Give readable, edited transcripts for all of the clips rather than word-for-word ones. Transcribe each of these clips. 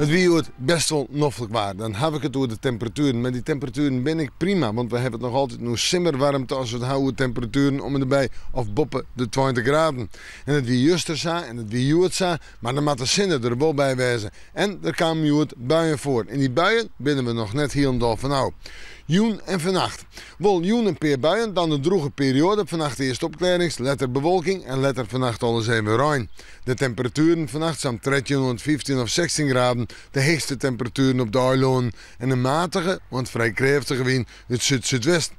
Het weer best wel noffelijk waar. Dan heb ik het door de temperaturen. Maar die temperaturen ben ik prima. Want we hebben het nog altijd nu simmerwarmte als we het houden temperaturen om en erbij. Of boppen de 20 graden. En het wie juster zo en het wie juist zo. Maar dan moet de zinnen er wel bij wezen. En er kwamen juist buien voor. En die buien binnen we nog net hier en daar van nou. Joen en vannacht. Wel joen een paar buien, dan een droge periode. Vannacht eerst opklarings, letter bewolking en letter vannacht alles even ruim. De temperaturen vannacht zijn 13, 15 of 16 graden. De hoogste temperaturen op de eiland. En een matige, want vrij krachtige wind uit zuid-zuidwest.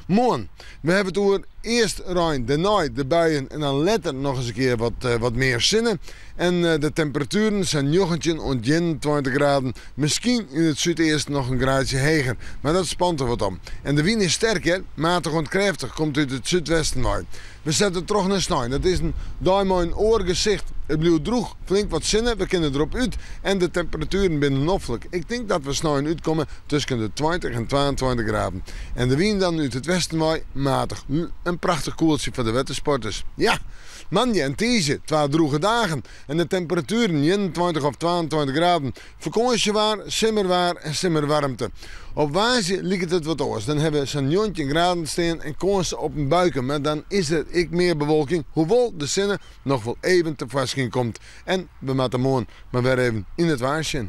Morgen, we hebben het over eerst ruim de nacht, de buien en dan letter nog eens een keer wat meer zinnen. En de temperaturen zijn 19 en 21 graden. Misschien in het zuideerst nog een graadje hoger, maar dat spant er wat om. En de wind is sterker, matig en krachtig, komt uit het zuidwesten uit. We zetten terug naar sneeuw. Dat is een mooi oorgezicht. Het blijft droog, flink wat zinnen, we kunnen erop uit. En de temperaturen binnen noffelijk. Ik denk dat we snel uitkomen tussen de 20 en 22 graden. En de wind dan uit het westen waait, matig. Een prachtig koeltje voor de watersporters. Ja, manje en tiesje, 2 droge dagen. En de temperaturen 21 of 22 graden. Vakantiewaar, simmerwaar en simmerwarmte. Op waasje lijkt het wat anders. Dan hebben we zo'n 19 graden staan en kansen op een buiken. Maar dan is er meer bewolking. Hoewel de zinnen nog wel even tevoorschijn komt. En we moeten morgen maar weer even in het waarsje.